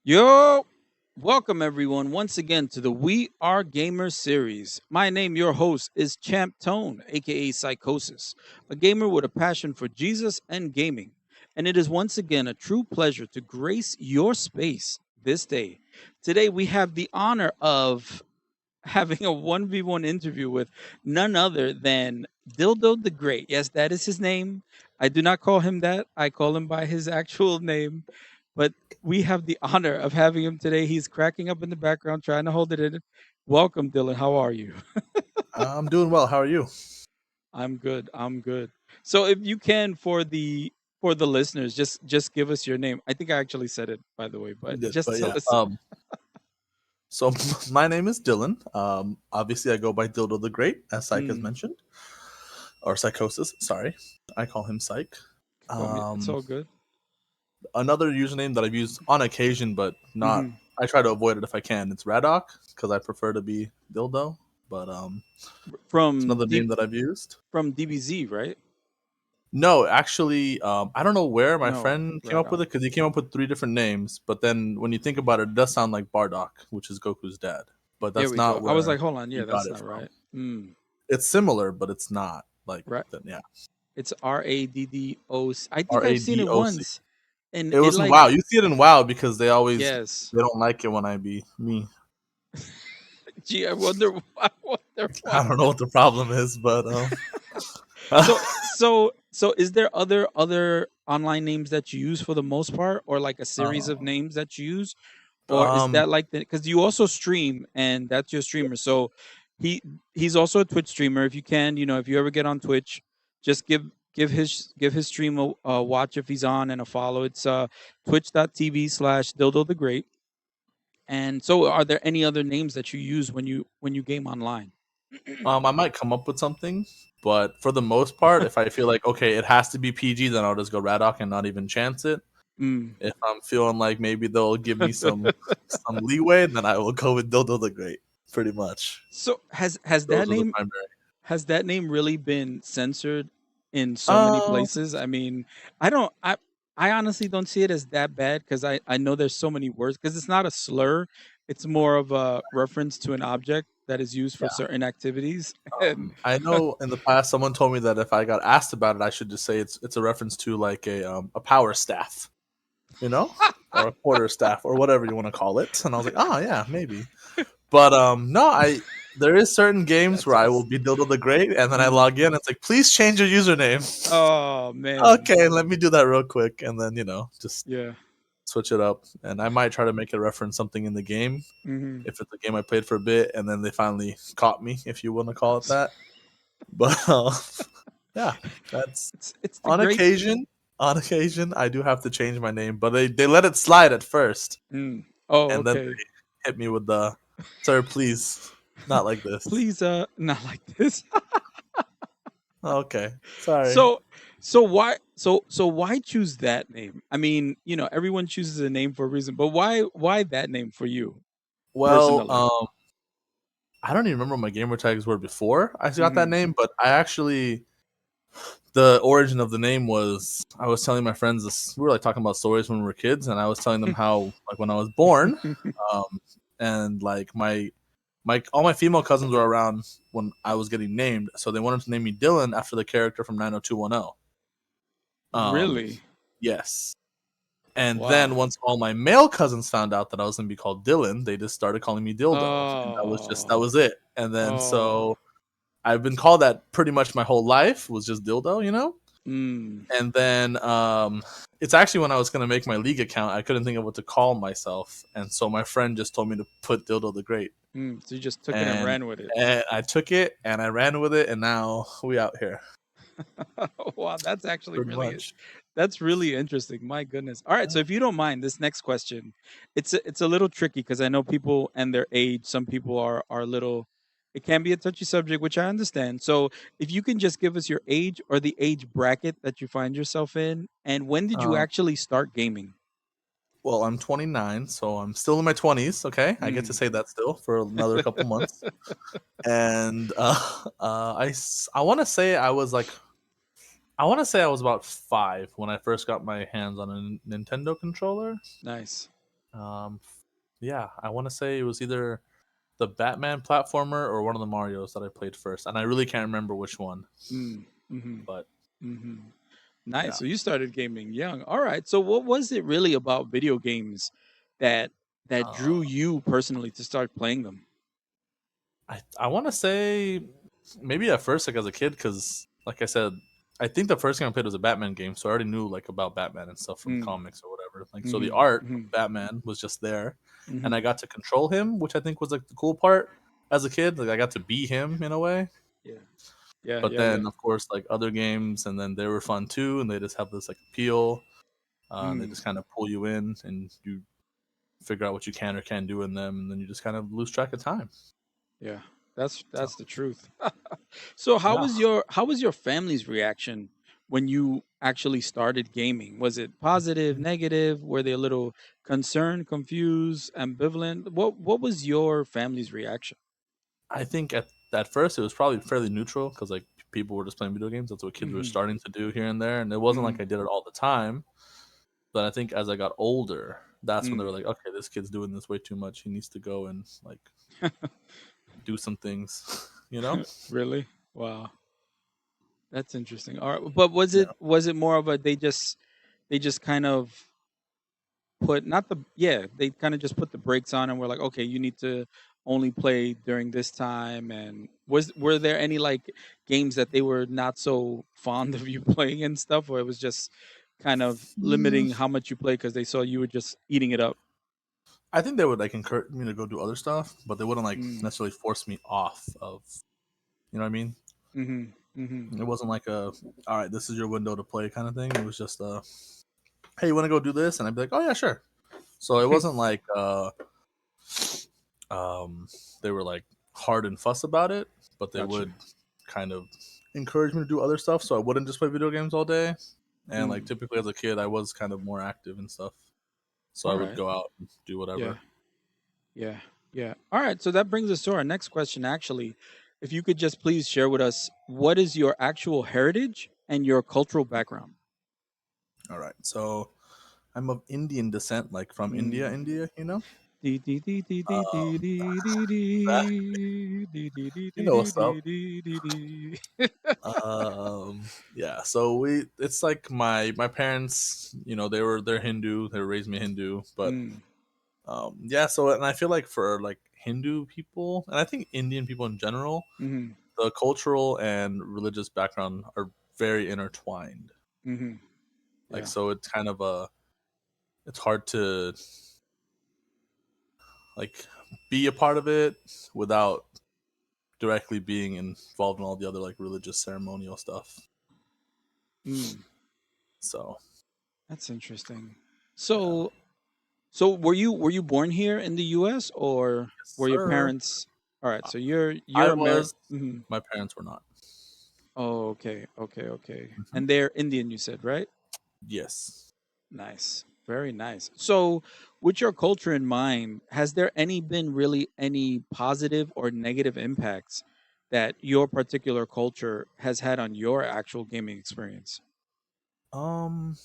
Yo, welcome everyone once again to the We Are Gamers series. My name, your host, is Champ Tone, aka Sykosys, a gamer with a passion for Jesus and gaming. And it is once again a true pleasure to grace your space this day. Today we have the honor of having a 1v1 interview with none other than Dildo the Great. Yes, that is his name. I do not call him that. I call him by his actual name. But we have the honor of having him today. He's cracking up in the background, trying to hold it in. Welcome, Dylan. How are you? I'm doing well. How are you? I'm good. I'm good. So if you can for the listeners, just give us your name. I think I actually said it by the way, but Yes, just but tell yeah. us. So my name is Dylan. Obviously I go by Dildo the Great, as Psych has Mm, mentioned, or Psychosis. Sorry, I call him Psych. call me. It's Um, all good. Another username that I've used on occasion, but not. Hmm. I try to avoid it if I can. It's Radoc because I prefer to be Dildo, but it's From another D name that I've used. from DBZ, right? No, actually, I don't know where my No, friend came up with Radoc. it because he came up with three different names. But then when you think about it, it does sound like Bardock, which is Goku's dad. But There that's we go. not I was where like, hold on, he yeah, got that's it not from. right. Mm, It's similar, but it's not like right. that. Yeah, It's RADDOC. I think I've seen it RADOC. once, and It it was in like WoW. You see it in WoW because yes. they don't like it when I be me. Gee, I wonder. I wonder why. I don't know what the problem is, but So is there other online names that you use for the most part, or like a series of uh, names that you use, or is um, that like the because you also stream and that's your streamer? So he he's also a Twitch streamer. If you can, if you ever get on Twitch, just give his stream a watch if he's on and a follow. It's twitch.tv/Dildo the Great. And so, are there any other names that you use when you game online? I might come up with something, but for the most part, if I feel like okay, it has to be PG, then I'll just go Radoc and not even chance it. Mm. If I'm feeling like maybe they'll give me some leeway, then I will go with Dildo the Great. Pretty much, So has that those are the name primary. has that name really been censored in so many Um, places? I mean, I don't I honestly don't see it as that bad because I know there's so many words because it's not a slur. It's more of a reference to an object that is used for yeah. certain activities. And I know in the past someone told me that if I got asked about it, I should just say it's a reference to like a power staff, you know, or a quarter staff or whatever you want to call it. And I was like, oh yeah, maybe. But no, I there is certain games that's where I will just be Dildo the Great, and then I mm. log in. And it's like, please change your username. Oh man. Okay, let me do that real quick, and then just Yeah. switch it up. And I might try to make it reference something in the game Hmm. if it's a game I played for a bit, and then they finally caught me, if you want to call it that. But yeah, that's It's the on great. occasion. On occasion, I do have to change my name, but they let it slide at first, Mm. Oh, and then okay. they hit me with the, "Sir, please, not like this." Please, not like this. Okay, sorry. So, so why choose that name? I mean, everyone chooses a name for a reason, but why that name for you Well, personally? I don't even remember what my gamer tags were before I got that Hmm. name, but I actually the origin of the name was I was telling my friends this. We were like talking about stories when we were kids, and I was telling them how like when I was born, um, and like my all my female cousins were around when I was getting named, so they wanted to name me Dylan after the character from 90210. Um, Really? yes. And then Wow. once all my male cousins found out that I was gonna be called Dylan, they just started calling me Dildo, and that Oh, was it. And then oh, so I've been called that pretty much my whole life was just Dildo, mm, And then it's actually when I was gonna make my league account, I couldn't think of what to call myself, and so my friend just told me to put Dildo the Great, mm. So you just took it and and ran with it. and I took it and I ran with it, and now we out here Wow, that's actually pretty really much. that's really interesting. My goodness. All right, so if you don't mind, this next question, it's a little tricky because I know people and their age. Some people are a little. It can be a touchy subject, which I understand. So if you can just give us your age or the age bracket that you find yourself in, and when did you Um, actually start gaming? well, I'm 29, so I'm still in my 20s. Okay, I get to Mm. say that still for another couple months, and I want to say I want to say I was about 5 when I first got my hands on a Nintendo controller. Nice. Um, yeah, I want to say it was either the Batman platformer or one of the Mario's that I played first, and I really can't remember which one. Mm, mm-hmm, But mm-hmm. Nice. yeah, So you started gaming young. All right. So what was it really about video games that uh, drew you personally to start playing them? I want to say maybe at first like as a kid because like I said, I think the first game I played was a Batman game, so I already knew like about Batman and stuff from Mm, comics or whatever. Like so, the mm-hmm, art of mm-hmm, Batman was just there, and I mm-hmm. got to control him, which I think was like the cool part as a kid. Like I got to be him in a way. Yeah. Yeah. But Yeah. Yeah. then, of course, like other games, and then they were fun too, and they just have this like appeal. And they Mm, just kind of pull you in, and you figure out what you can or can't do in them, and then you just kind of lose track of time. yeah. So That's the truth. So yeah, how was your family's reaction when you actually started gaming? Was it positive, negative? Were they a little concerned, confused, ambivalent? What was your family's reaction? I think at first it was probably fairly neutral because like people were just playing video games. That's what kids were Mm-hmm. starting to do here and there, and it wasn't Mm-hmm. like I did it all the time. But I think as I got older, that's when they were Mm. like, okay, this kid's doing this way too much. He needs to go and like do some things, you know? Really? Wow. That's interesting. All right, but Yeah. was it more of a they just kind of put not the yeah, they kind of just put the brakes on and were like, "Okay, you need to only play during this time." And were there any like games that they were not so fond of you playing and stuff, or it was just kind of Mm, limiting how much you play because they saw you were just eating it up? I think they would like encourage me to go do other stuff, but they wouldn't like Mm. necessarily force me off of. You know what I mean? Mhm. Mhm. It wasn't like a, all right, this is your window to play kind of thing. It was just hey, you want to go do this? And I'd be like, oh yeah, sure. So it wasn't like um, they were like hard and fuss about it, but they Gotcha. would kind of encourage me to do other stuff, so I wouldn't just play video games all day. And like Mm. typically as a kid, I was kind of more active and stuff, so I All would right. go out and do Yeah. whatever. Yeah. Yeah. All right. So that brings us to our next question, actually. If you could just please share with us what is your actual heritage and your cultural background? All right, so I'm of Indian descent, like from India, Mm. India. You know, Dee, dee, dee, dee, dee, um, dee, dee, dee, that dee. Dee, dee, dee, you dee, know dee, what's up. dee, dee, dee, dee. Yeah, so it's like my parents, you know, they're Hindu, they raised me Hindu, but Mm. yeah, so and I feel like for like Hindu people, and I think Indian people in general, Mm-hmm. the cultural and religious background are very intertwined. Mm-hmm. Like Yeah. so it's kind of it's hard to like be a part of it without directly being involved in all the other like religious ceremonial stuff. Mm. So, That's interesting. yeah. So were you born here in the US or Yes, were your sir. parents all right, so I you're was. American. My parents were not. Oh, okay, okay, okay. Mhm. And they're Indian, you said, right? Yes. Nice. Very nice. So, with your culture in mind, has there any been really any positive or negative impacts that your particular culture has had on your actual gaming experience? Um,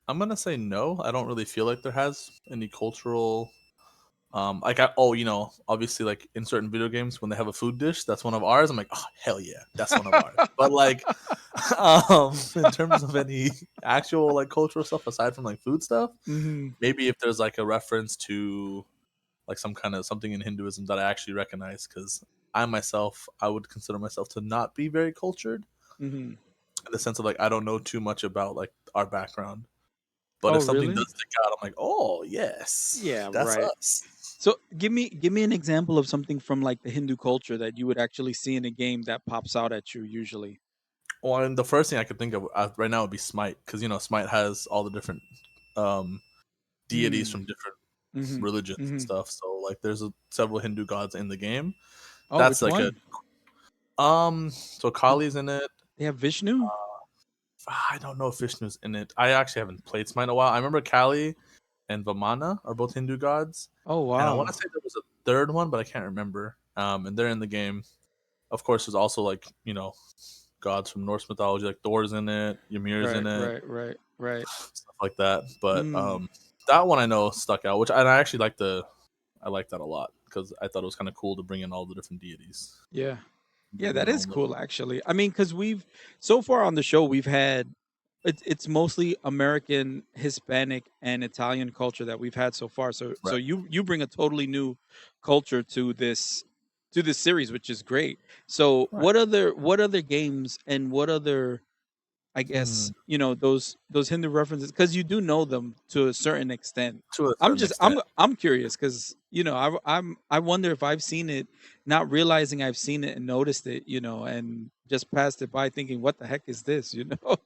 I'm gonna say no. I don't really feel like there has any cultural. Like you know, obviously, like in certain video games, when they have a food dish that's one of ours, I'm like, oh hell yeah, that's one of ours. But like, in terms of any actual like cultural stuff aside from like food stuff, Hmm. maybe if there's like a reference to like some kind of something in Hinduism that I actually recognize, because I would consider myself to not be very cultured Hmm. in the sense of like I don't know too much about like our background. But Oh, if something really? does stick out, I'm like, oh yes, Yeah, that's right. us. So, give me an example of something from like the Hindu culture that you would actually see in a game that pops out at you usually. Well, and the first thing I could think of right now would be Smite, because you know Smite has all the different um, deities Mm. from different Hmm. religions and Hmm. stuff. So like, there's several Hindu gods in the game. Oh, That's which like a one? so Kali's in it. They have Vishnu? I don't know if Vishnu's in it. I actually haven't played Smite in a while. I remember Kali and Vamana are both Hindu gods, Oh, and I want wow. to say there was a third one, but I can't remember. And they're in the game. Of course, there's also like you know gods from Norse mythology, like Thor's in it, Ymir's Right, in it, right, right, right. stuff like that. But Mm. that one I know stuck out, which and I actually I like that a lot because I thought it was kind of cool to bring in all the different deities, Yeah. give Yeah, them that their is own little. cool actually. I mean, because we've so far on the show we've had it's mostly American, Hispanic, and Italian culture that we've had so far. So Right. you bring a totally new culture to this series, which is great. So Right. what other games and what other I Hmm. guess you know those Hindu references because you do know them to a certain extent. To a certain extent. I'm curious because you know I wonder if I've seen it, not realizing I've seen it and noticed it, you know, and just passed it by thinking what the heck is this, you know?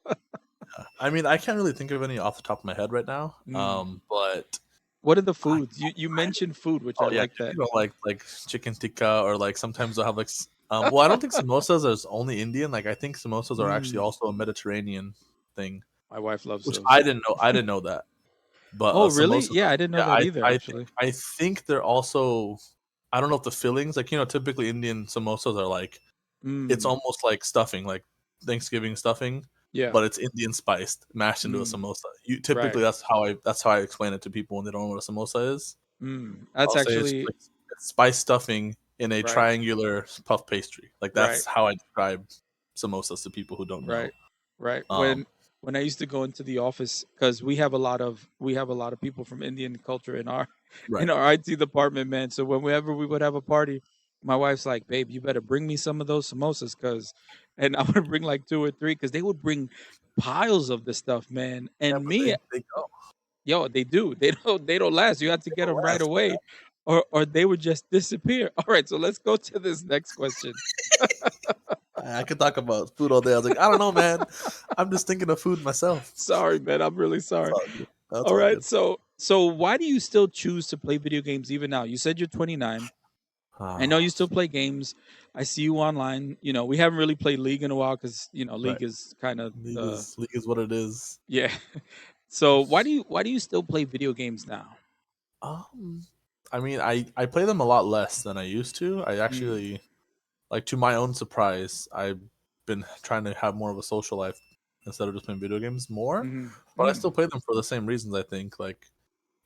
I mean, I can't really think of any off the top of my head right now. Mm. But What are the I foods you mentioned food, which I oh yeah, like that. like chicken tikka or like sometimes they'll have like well, I don't think samosas is only Indian. Like I think samosas are actually Mm. also a Mediterranean thing, My wife loves which those. I didn't know that. But Oh, really? samosas, Yeah, I didn't know yeah, that either. Actually. I think they're also. I don't know if the fillings, like typically Indian samosas are like it's Mm. almost like stuffing, like Thanksgiving stuffing, Yeah. but it's Indian spiced, mashed into a Mm. samosa. You Right. typically that's how I explain it to people when they don't know what a samosa is. Mm. That's I'll say it's actually like spiced stuffing in a right. triangular puff pastry. Like Right. that's how I describe samosas to people who don't know. Right. Right. Um, When I used to go into the office cuz we have a lot of people from Indian culture in our right. in our IT department, man. So whenever we would have a party, my wife's like, "Babe, you better bring me some of those samosas cuz," and I would bring like 2 or 3 cuz they would bring piles of the stuff, man. Yeah, And but me, they go. yo, they do. They don't last. You have to They get don't them right last. away or they would just disappear. All right, so let's go to this next question. I could talk about food all day. I was like, I don't know, man. I'm just thinking of food myself. Sorry, man. I'm really That's sorry. all good. That's All all right. good. So why do you still choose to play video games even now? You said you're 29. I know Ah, you still play games. I see you online. You know, we haven't really played League in a while cuz you know, right. League is kind of the League is what it is. yeah. So why do you still play video games now? Um, I mean, I play them a lot less than I used to. I Mm. actually, like, to my own surprise, I've been trying to have more of a social life instead of just playing video games more. Mhm. But I Mm. still play them for the same reasons. I think, like,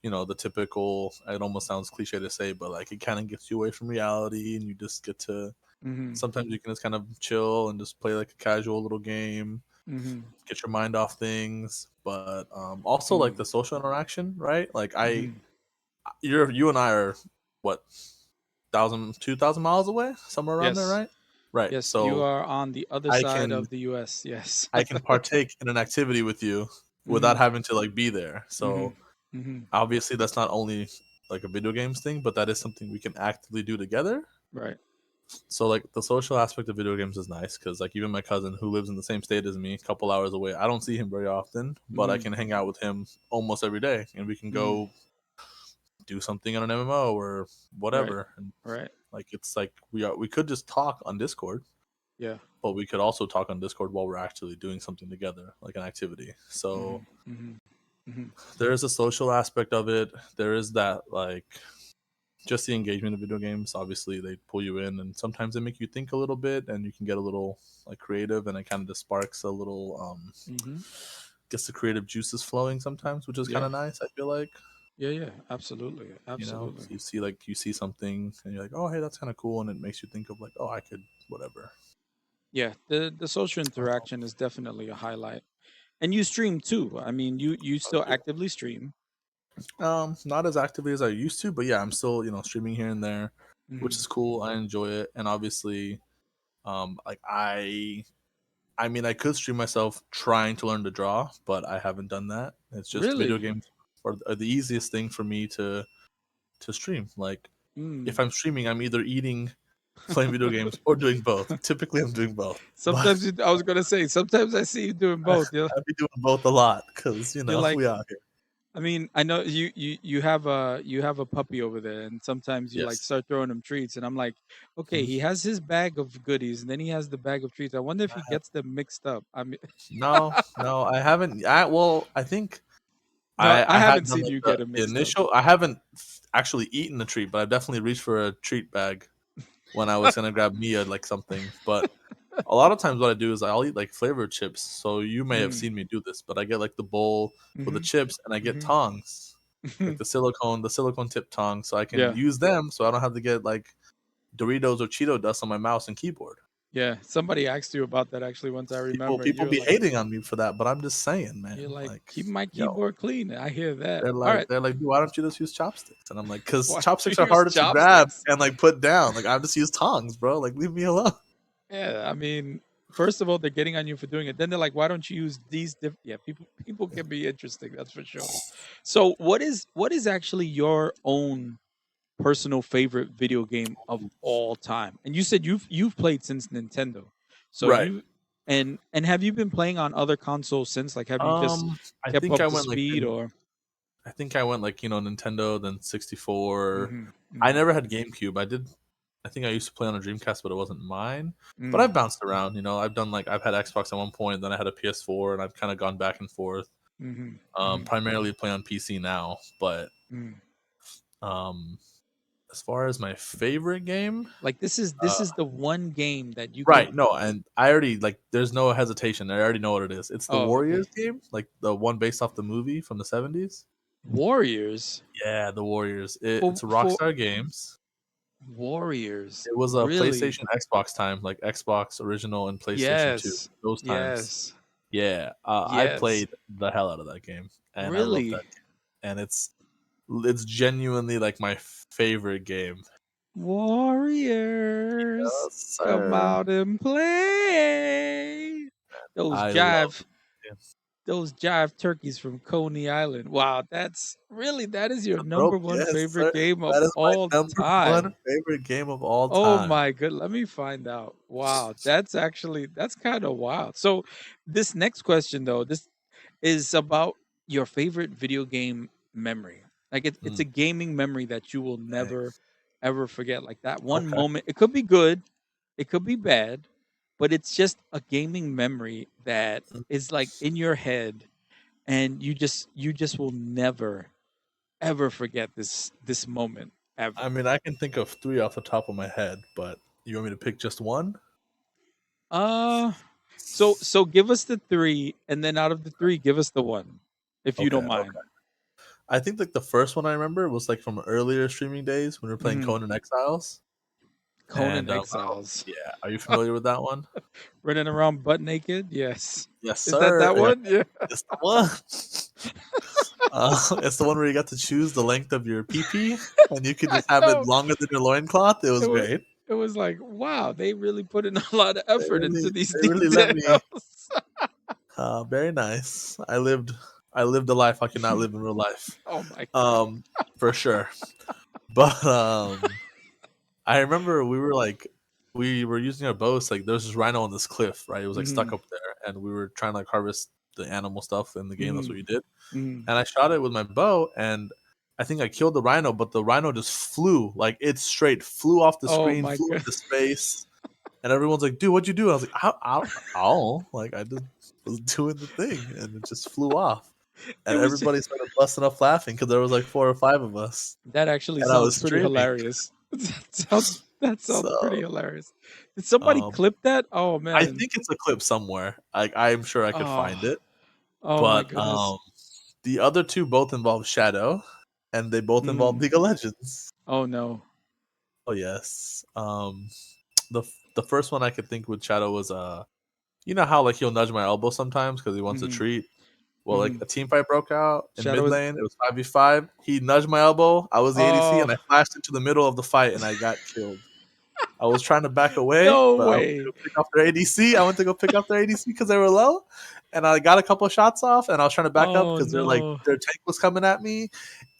the typical. It almost sounds cliche to say, but like, it kind of gets you away from reality, and you just get to. Mhm. Sometimes you can just kind of chill and just play like a casual little game, Mhm. get your mind off things. But also like Mm. the social interaction, right? Like Mhm. you and I are what 2,000 miles away, somewhere around there, Yes. right? Right. Yes, you So are on the other I side can of the US. Yes. I can partake in an activity with you without Mhm. having to like be there. So Mhm. Mhm. obviously that's not only like a video games thing, but that is something we can actively do together. Right. So like the social aspect of video games is nice because like even my cousin who lives in the same state as me, a couple hours away, I don't see him very often, but I Mhm. can hang out with him almost every day, and we can Mhm. go do something on an MMO or Right. whatever. And Right. like it's like we could just talk on Discord, Yeah. but we could also talk on Discord while we're actually doing something together, like an activity. So Mhm. Mhm. Mhm. there is a social aspect of it. There is that like just the engagement of video games. Obviously, they pull you in, and sometimes they make you think a little bit, and you can get a little like creative, and it kind of just sparks a little Mhm. gets the creative juices flowing sometimes, which is kind Yeah. of nice. I feel like Yeah, yeah. Absolutely. so Absolutely. you see something, and you're like, oh hey, that's kind of cool, and it makes you think of like, oh, I could whatever. Yeah, the social interaction is definitely a highlight. And you stream too. I mean, you I still do. actively stream. Not as actively as I used to, but yeah, I'm still streaming here and there, which Mhm. is cool. I enjoy it, and obviously, like I mean, I could stream myself trying to learn to draw, but I haven't done that. It's just video Really? games are the easiest thing for me to stream. Like if Mm. I'm streaming, I'm either eating, playing video games, or doing both. Typically, I'm doing both, but Sometimes I was gonna say sometimes I see you doing both. I be doing both a lot because You're like we out here. I mean, I know you have a puppy over there, and sometimes you like Yes. start throwing him treats, and I'm like, okay, Mhm. he has his bag of goodies, and then he has the bag of treats. I wonder if he gets them mixed up. I mean, No, I haven't. Well, I think no, I I had haven't done seen like you get them the mixed up. initial. I haven't actually eaten a treat, but I've definitely reached for a treat bag when I was gonna grab Mia like something. But a lot of times, what I do is I'll eat like flavored chips. So you may have Mm, seen me do this, but I get like the bowl with the mm-hmm, chips and I get mm-hmm. tongs. like the silicone tip tongs, so I can Yeah. use them, so I don't have to get like Doritos or Cheeto dust on my mouse and keyboard. Yeah. Somebody asked you about that actually once. I People remember. people be hating on me for that, but I'm just saying, You're man, like, like, keep my yo, keyboard clean. I hear that. they're All like right. they're like, dude, why don't you just use chopsticks? And I'm like, because Why don't chopsticks you are use harder to grab chopsticks? and like put down. Like I just use tongs, bro. Like leave me alone. Yeah. I mean, first of all, they're getting on you for doing it. Then they're like, why don't you use these Yeah. People can be interesting. That's for sure. So what is actually your own personal favorite video game of all time? And you said you've played since Nintendo. So Right. and have you been playing on other consoles since? Like have you just I kept think up I to went like speed or I think I went like Nintendo, then 64. Mhm, I mhm, never had GameCube. I think I used to play on a Dreamcast, but it wasn't mine. But I've mm, bounced around. I've done like I've had Xbox at one point, then I had a PS4, and I've kind of gone back and forth. mhm, mhm, Primarily play on PC now, but mm. um, as far as my favorite game, Like this uh, is the one game that you could. right? No, and I already like. There's no hesitation. I already know what it is. It's the Oh, okay. Warriors game, like the one based off the movie from the '70s. Warriors Yeah, the Warriors. for It's Rockstar Games. Warriors. It was a Really? PlayStation, Xbox time, like Xbox original and PlayStation 2. Yes. Those times. Yes. Yeah, I Yes. played the hell out of that game, and I love that Really? game. And it's genuinely like my favorite game. Warriors, Yes, come sir. out and play. Those I love jive, it. those jive turkeys from Coney Island. Wow, that is your The Rope, number one yes, favorite sir. game of That is my all number one time. favorite game of all Oh time. my good. Let me find out. Wow, that's kind of wild. So this next question though, this is about your favorite video game memory. Like it's a Mm, gaming memory that you will dang. never ever forget. Like that one Okay. moment. It could be good, it could be bad, but it's just a gaming memory that Mm, is like in your head, and you just will never ever forget this moment I ever. mean, I can think of three off the top of my head, but you want me to pick just one? Uh so give us the three, and then out of the three, give us the one, if you Okay, don't okay. mind. I think like the first one I remember was like from earlier streaming days when we were playing Mhm. Conan Exiles. Conan And Exiles. yeah, are you familiar with that one? Running around butt naked? Yes. Yes, Is that sir. that one? Yeah. It's the one. It's the one where you got to choose the length of your PP, and you could I just have it know. longer than your loincloth. It It was was great. it was like, wow, they really put in a lot of They effort really, into these they really let me. details. Very nice. I lived a life I could not live in real life. Oh my god. Um, for sure. But I remember we were using our boats. Like there was this rhino on this cliff, right? It was like stuck Mhm. up there, and we were trying to like harvest the animal stuff in the game. That's what Mhm. you did. Mhm. And I shot it with my bow, and I think I killed the rhino, but the rhino just flew, like it straight flew off the Oh screen, my flew god. into space, and everyone's like, "Dude, what'd you do?" And I was like, "Ow, like I just was doing the thing, and it just flew off." It And was just, everybody started busting up laughing because there was like 4 or 5 of us, that actually and I sounds was pretty streaming. hilarious. That sounds pretty So hilarious. Did somebody um, clip that? Oh I man. think it's a clip somewhere. I'm sure I could Oh. find it, Oh my but goodness. the other two both involve Shadow, and they both involve Mm. League of Legends. Oh no. Oh yes. The the first one I could think with Shadow was you know how like he'll nudge my elbow sometimes because he wants a Mhm. treat. Well, like Mhm. a team fight broke out in mid Shadow is. lane. It was 5v5. He nudged my elbow. I was the ADC, and Oh, I flashed into the middle of the fight, and I got killed. I was trying to back away, no but I went to way. go pick up their ADC. I went to go pick up their ADC because they were low, and I got a couple of shots off, and I was trying to back up Oh because no. their tank was coming at me,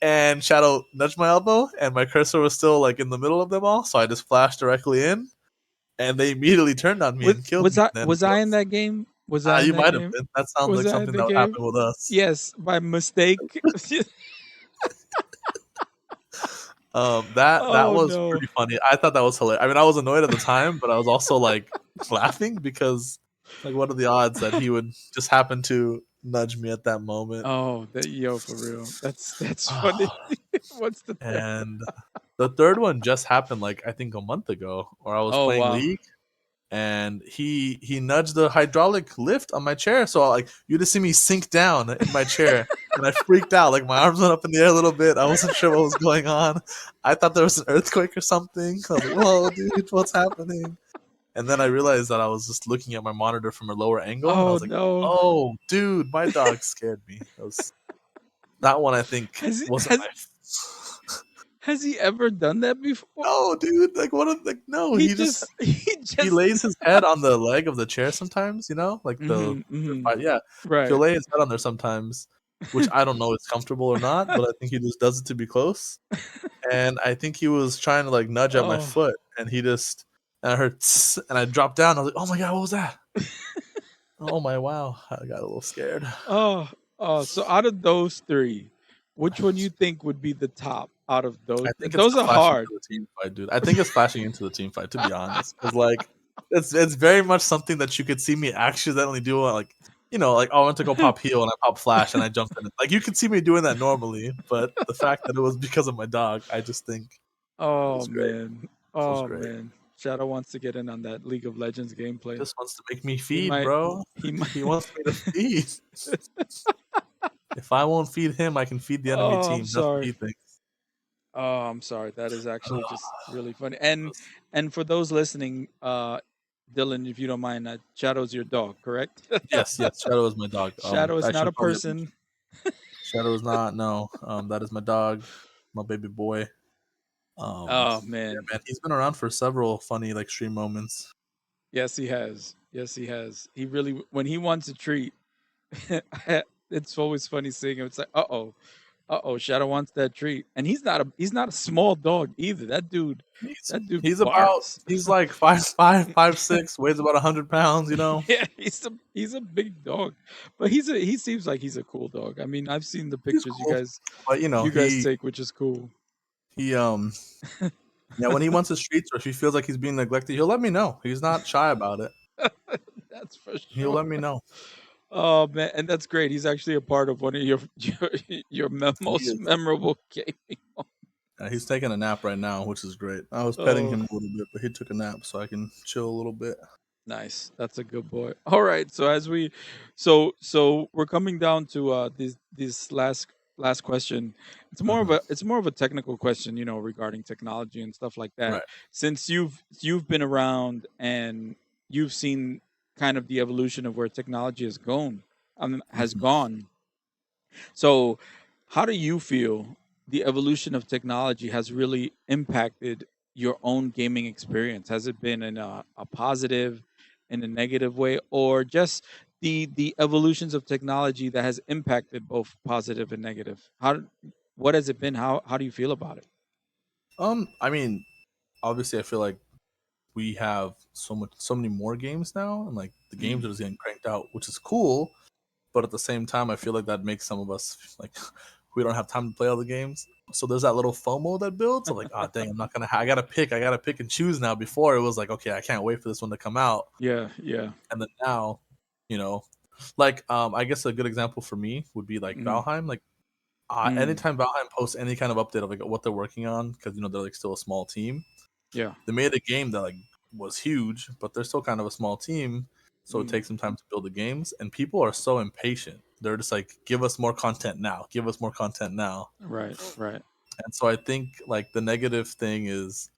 and Shadow nudged my elbow, and my cursor was still like in the middle of them all, so I just flashed directly in, and they immediately turned on me Was and killed was me. I And then was I in that game? Was I in you that might have game? been. That sounds Was like I in something the that would game? happen with us. Yes, by mistake. That Oh was no. pretty funny. I thought that was hilarious. I mean, I was annoyed at the time, but I was also like laughing because, like, what are the odds that he would just happen to nudge me at that moment? Oh, yo, for real. That's funny. What's the third one? And the third one just happened, like I think a month ago, where I was Oh playing wow. League, and he nudged the hydraulic lift on my chair. So like you just see me sink down in my chair, and I freaked out. Like my arms went up in the air a little bit. I wasn't sure what was going on. I thought there was an earthquake or something. I was like, "Whoa, dude, what's happening?" And then I realized that I was just looking at my monitor from a lower angle, and I Oh was like, no. "Oh, dude, my dog scared me." That one I think Has he wasn't has my. has he ever done that before? No, dude. Like what? Like no. He He just just he he just lays his head on the leg of the chair sometimes. Like Mhm, mhm. yeah. He'll Right. lay his head on there sometimes, which I don't know if it's comfortable or not, but I think he just does it to be close. And I think he was trying to like nudge at my Oh. foot, and and I heard tss, and I dropped down. I was like, "Oh my god, what was that?" Oh my wow, I got a little scared. Oh, oh, so out of those 3, which one you think would be the top out of those? I think it's Those the are flashing hard. into the team fight, dude. I think it's flashing into the team fight, to be honest, because like it's very much something that you could see me accidentally do. Like like I went to go pop heel and I pop flash and I jumped in. Like you could see me doing that normally, but the fact that it was because of my dog, I just think it Oh, was great. man. It was Oh, great. man. Shadow wants to get in on that League of Legends He gameplay. just wants to make me He feed, might bro. he might He wants me to feed. If I won't feed him, I can feed the enemy Oh, I'm team. That's what sorry. he thinks. Oh, I'm sorry. That is actually just really funny. It And was- and for those listening, Dylan, if you don't mind, Shadow's your dog, correct? yes, yes. Shadow is my dog. Shadow is I not a should probably person. Shadow is not. No, that is my dog, my baby boy. Oh, Yeah, man. man, he's been around for several funny like stream moments. Yes, he has. Yes, he has. He really, when he wants a treat, it's always funny seeing him. It's like, uh oh, Shadow wants that treat, and he's not a small dog either. He's That dude he's about barks. he's like 5'5", 5'6", weighs about 100 pounds. Yeah, he's a big dog, but he seems like he's a cool dog. I mean, I've seen the He's pictures cool, but you guys take, which is cool. he yeah, when he wants his treats or if he feels like he's being neglected, he'll let me know. He's not shy about it. That's for He'll sure. let me know. Oh man, and that's great. He's actually a part of one of your He most is. memorable gaming. He's taking a nap right now, which is great. I was petting Oh, him a little bit, but he took a nap, so I can chill a little bit. nice. That's a good boy. All right. So we're coming down to this last question. Hmm. It's more of a technical question, regarding technology and stuff like that. Right. Since you've been around and you've seen kind of the evolution of where technology has Hmm. gone. So, how do you feel the evolution of technology has really impacted your own gaming experience? Has it been in a positive, in a negative way, or just the evolutions of technology that has impacted both positive and negative? What has it been? How do you feel about it? I mean, obviously, I feel like we have so many more games now, and like the games Mm. are just getting cranked out, which is cool. But at the same time, I feel like that makes some of us like we don't have time to play all the games. So there's that little FOMO that builds. I'm like, oh dang, I'm not gonna. I gotta pick and choose now. Before it was like, okay, I can't wait for this one to come out, Yeah, yeah. and then now, you know, I guess a good example for me would be like Mm, Valheim. Like mm, anytime Valheim posts any kind of update of like what they're working on, because they're like still a small team. yeah. They made a game that like was huge, but they're still kind of a small team, so it Mm, takes some time to build the games. And people are so impatient; they're just like, "Give us more content now! Give us more content now!" right, right. And so I think like the negative thing is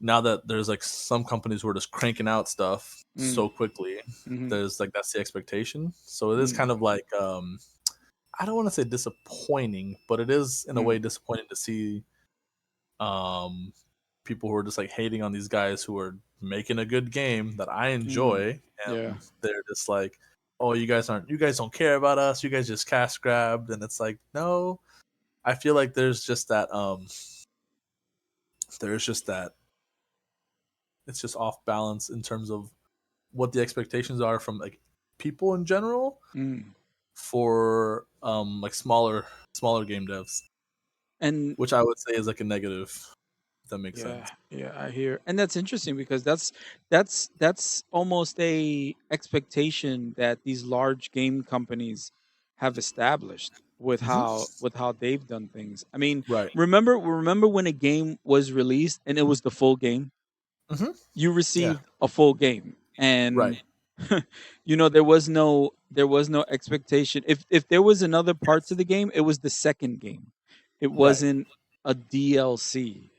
now that there's like some companies who are just cranking out stuff Mm, so quickly. mm, There's like that's the expectation. So it is mm, kind of like I don't want to say disappointing, but it is in a mm, way disappointing to see um people who are just like hating on these guys who are making a good game that I mm. enjoy, Yeah. and they're just like, "Oh, you guys don't care about us. You guys just cash grabbed." And it's like, no, I feel like there's just that it's just off balance in terms of what the expectations are from like people in general Mm. for like smaller game devs, And which I would say is like a negative. If that makes yeah, sense. yeah, I hear. And that's interesting because that's almost a expectation that these large game companies have established with Hmm. how they've done things. I mean, Right. remember when a game was released and it was the full game? Hmm. You Yeah. received a full game, Right. and there was no expectation. If there was another part to Yes. the game, it was the second game. It Right. wasn't a DLC,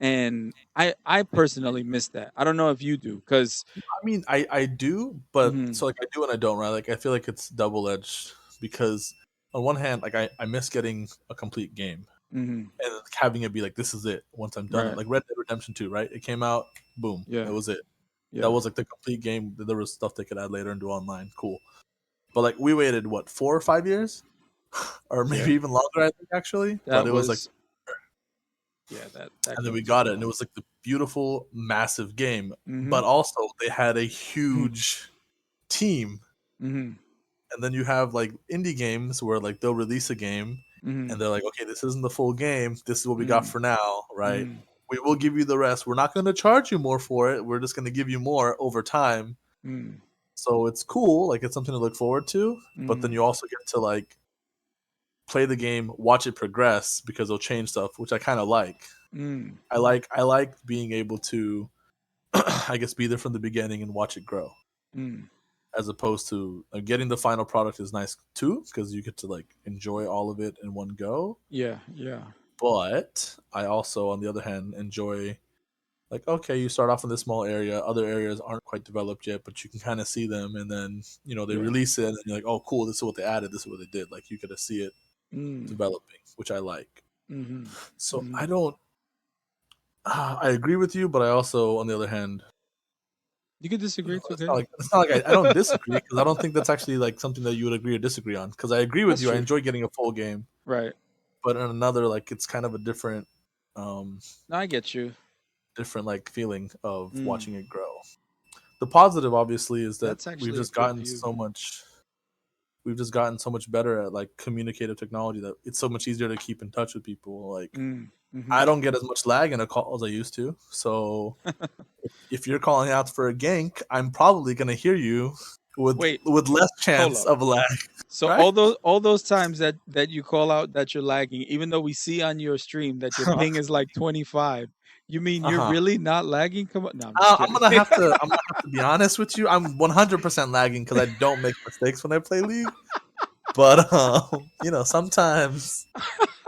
and I personally miss that. I don't know if you do, because I mean, I do, but hmm so like I do and I don't, right? Like I feel like it's double edged because on one hand, like I miss getting a complete game hmm and having it be like this is it once I'm done it. right, Like Red Dead Redemption 2, right? It came out, boom, yeah, that was it. That yeah, was like the complete game. There was stuff they could add later and do online. Cool. But like we waited what 4 or 5 years, or maybe yeah. even longer, I think actually. But That it was like, was yeah. That and then game we took got a it, and it while. was like the beautiful, massive game. hmm But also they had a huge team. hmm And then you have like indie games where like they'll release a game, hmm and they're like, okay, this isn't the full game. This is what we got hmm for now, right? hmm We will give you the rest. We're not going to charge you more for it. We're just going to give you more over time. hmm So it's cool, like it's something to look forward to. But then hmm you also get to like play the game, watch it progress because they'll change stuff, which I kind of like. hmm I like being able to, I guess, be there from the beginning and watch it grow, hmm as opposed to getting the final product is nice too because you get to like enjoy all of it in one go. Yeah, yeah. But I also, on the other hand, enjoy like okay, you start off in this small area, other areas aren't quite developed yet, but you can kind of see them, and then they Yeah. release it, and you're like, oh, cool, this is what they added, this is what they did. Like you get to see it Mm. developing, which I like. Mhm. So I Mhm. don't. I agree with you, but I also, on the other hand, You could disagree. It's it's okay. not like I don't disagree because I don't think that's actually like something that you would agree or disagree on. Because I agree with That's you, I true. enjoy getting a full game, Right. but in another, like it's kind of a different, um, No, I get you. different like feeling of Mm. watching it grow. The positive, obviously, is that That's actually a good view. we've just gotten so much better at like communicative technology that it's so much easier to keep in touch with people. Like Mm. I Mhm. don't get as much lag in a call as I used to. So if you're calling out for a gank, I'm probably gonna hear you Wait, with less hold chance up. of lag, So right? all those times that you call out that you're lagging, even though we see on your stream that your ping is like 25, you mean Uh you're huh. really not lagging? Come on. No, I'm just I'm kidding. gonna have to. I'm gonna have to be honest with you. I'm 100% lagging because I don't make mistakes when I play League. But sometimes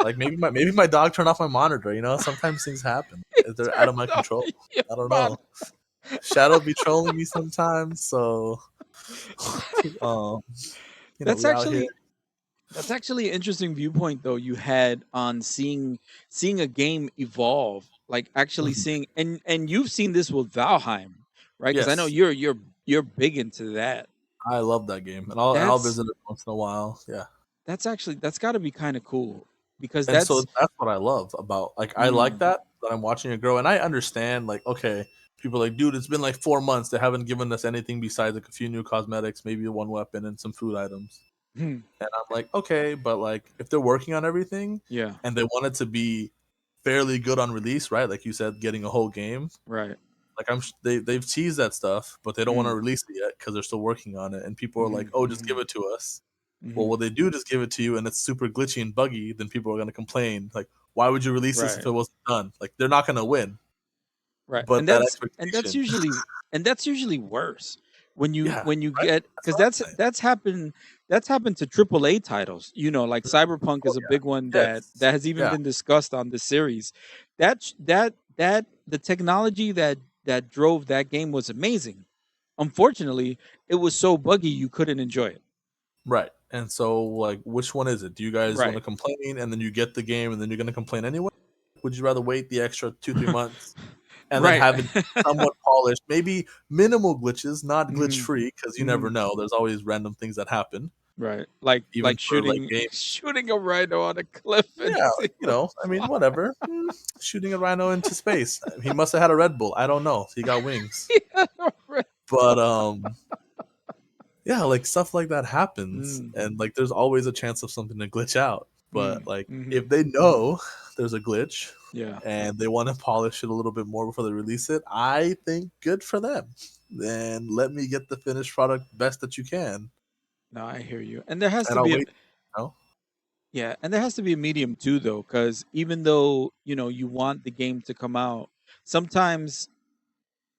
like maybe my dog turned off my monitor. Sometimes things happen. They're out of my Turned off control. your I don't know. monitor. Shadow be trolling me sometimes, so um, That's we out here. actually That's actually an interesting viewpoint though you had on seeing a game evolve, like actually Mhm. seeing and you've seen this with Valheim, right? Because I know Yes, you're big into that. I love that game, and I'll That's visit it once in a while. Yeah, that's got to be kind of cool because and so that's that's what I love about like I like mm, that I'm watching it grow, and I understand like okay, people are like dude, it's been like 4 months. They haven't given us anything besides like a few new cosmetics, maybe one weapon and some food items. hmm, And I'm like, okay, but like if they're working on everything yeah, and they want it to be fairly good on release, right? Like you said, getting a whole game. right. Like they've teased that stuff, but they don't want to Mm, release it yet because they're still working on it. And people are like, mhm, "Oh, just give mhm, it to us." Well, mhm, what they do just give it to you, and it's super glitchy and buggy. Then people are going to complain, like, "Why would you release this if right. it wasn't done?" Like they're not going to win, Right. but And that that's expectation, usually worse when you yeah, when you right? get That's because what I'm saying. that's happened to AAA titles. Like Cyberpunk Oh is a yeah, big one that yes, that has even yeah, been discussed on the series. That the technology that drove that game was amazing. Unfortunately, it was so buggy you couldn't enjoy it. right. And so, like, which one is it? Do you guys want to Right. complain, and then you get the game, and then you're going to complain anyway? Would you rather wait the extra 2 3 months and then Right. have it somewhat polished, maybe minimal glitches, not glitch Mhm, free, because you never mhm. know. There's always random things that happen, Right. Like even like for like shooting games. shooting a rhino on a cliff and Yeah, see like, what I mean, whatever. Shooting a rhino into space. He must have had a Red Bull. I don't know. He got wings. flies. But yeah, like stuff like that happens, Mm, and like there's always a chance of something to glitch out. But mm, like if mhm. they know there's a glitch Yeah. and they want to polish it a little bit more before they release it, I think good for them. Then let me get the finished product best that you can, No, I hear you. And there has and to I'll be a wait. You know? yeah, and there has to be a medium too though, because even though, you want the game to come out, sometimes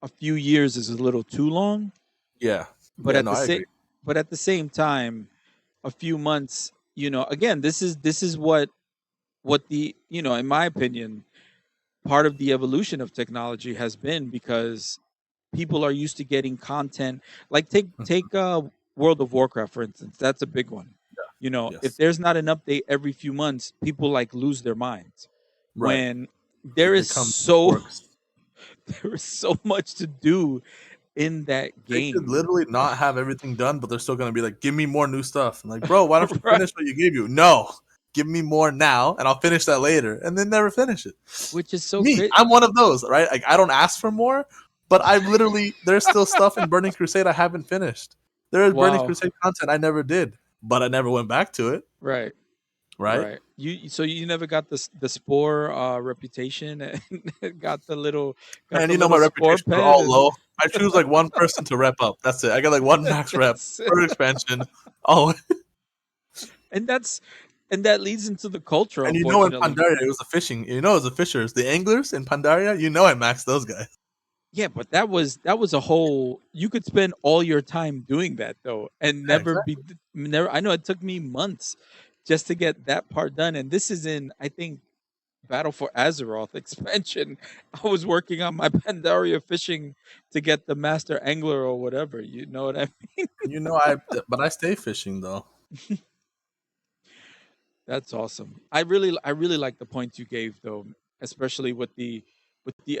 a few years is a little too long, Yeah. but Yeah. at No, the I same agree. but at the same time, a few months, again, this is what the, in my opinion, part of the evolution of technology has been, because people are used to getting content. Like take World of Warcraft, for instance. That's a big one. If Yes. there's not an update every few months, people like lose their minds. Right. When there It is becomes so works. there is so much to do in that They could game. literally not have everything done, but they're still gonna be like, "Give me more new stuff." And like, bro, why don't you Right. finish what you gave you? No, give me more now, and I'll finish that later, and then never finish it. Which is so Me, great. I'm one of those, right? Like, I don't ask for more, but I literally there's still stuff in Burning Crusade I haven't finished. There is Burning Wow. Crusade content I never did, but I never went back to it, Right. right? Right. You never got the spore reputation, and got Man, the you know my little spore reputations are pet, all and low. I choose like one person to rep up. That's it. I got like one max rep that's it. per expansion. Oh, And that leads into the culture, and you know in unfortunately. Pandaria it was the fishing. You know it was the fishers, the anglers in Pandaria. You know I maxed those guys. Yeah, but that was a whole. You could spend all your time doing that though, and Yeah, never exactly. be never. I know it took me months just to get that part done, and this is in, I think, Battle for Azeroth expansion. I was working on my Pandaria fishing to get the master angler or whatever. You know what I mean? And but I stay fishing though. That's awesome. I really like the points you gave though, especially with the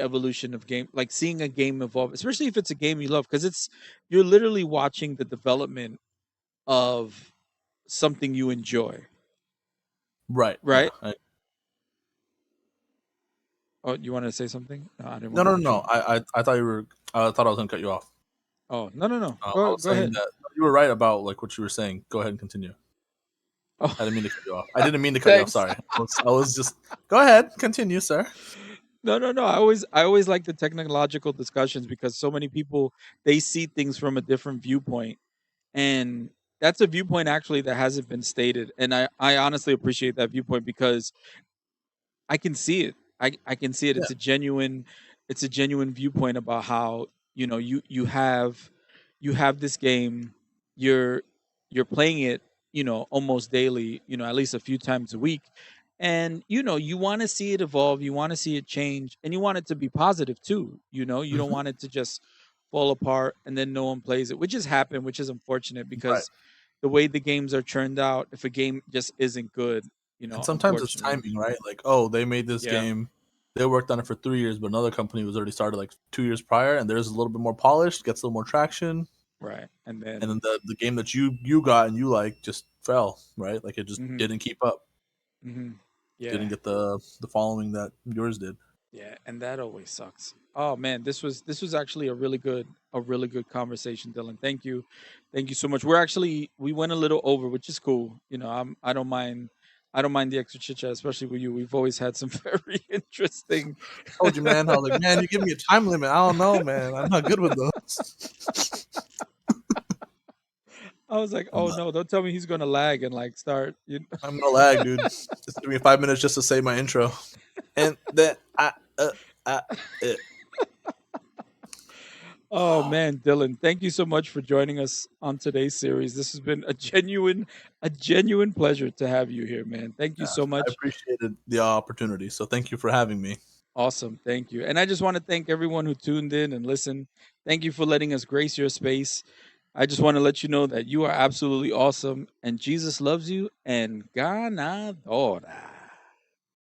evolution of game, like seeing a game evolve, especially if it's a game you love, because you're literally watching the development of something you enjoy, Right. Yeah. right? Oh, you wanted to say something? No, I didn't No, want to no, no, cut you no. off. I thought you were. I thought I was gonna cut you off. Oh, no, no, no. I Go was go saying ahead. that you were right about like what you were saying. Go ahead and continue. Oh, I didn't mean to cut you off. I didn't mean to cut you off. thanks. Sorry. I was just. Go ahead. Continue, sir. No, no, no. I always like the technological discussions, because so many people, they see things from a different viewpoint, and that's a viewpoint actually that hasn't been stated, and I honestly appreciate that viewpoint, because I can see it. I can see it. Yeah. It's a genuine viewpoint about how, you have this game. You're playing it, almost daily, at least a few times a week, and you want to see it evolve, you want to see it change, and you want it to be positive too. You don't Hmm. want it to just fall apart and then no one plays it, which has happened, which is unfortunate, Right. because the way the games are churned out, if a game just isn't good, And sometimes it's unfortunately. timing, right? Like, oh, they made this Yeah, game. They worked on it for 3 years, but another company was already started like 2 years prior, and theirs is a little bit more polished, gets a little more traction, right. And and then then, the game that you got and you like just fell, right? Like it just hmm didn't keep up, hmm didn't yeah, get the following that yours did. yeah, and that always sucks. Oh man, this was actually a really good conversation, Dylan. Thank you so much. We went a little over, which is cool. I don't mind the extra chit chat, especially with you. We've always had some very interesting. Told you, man. I was like, man, you give me a time limit. I don't know, man. I'm not good with those. I was like, I'm oh not. no, don't tell me he's gonna lag and like start. I'm gonna lag, dude. Just give me 5 minutes just to say my intro, and then I uh, Oh man, Dylan, thank you so much for joining us on today's series. This has been a genuine pleasure to have you here, man. Thank you yeah, so I much. appreciated the opportunity. So thank you for having me. Awesome. Thank you. And I just want to thank everyone who tuned in and listened. Thank you for letting us grace your space. I just want to let you know that you are absolutely awesome, and Jesus loves you, and ganadora.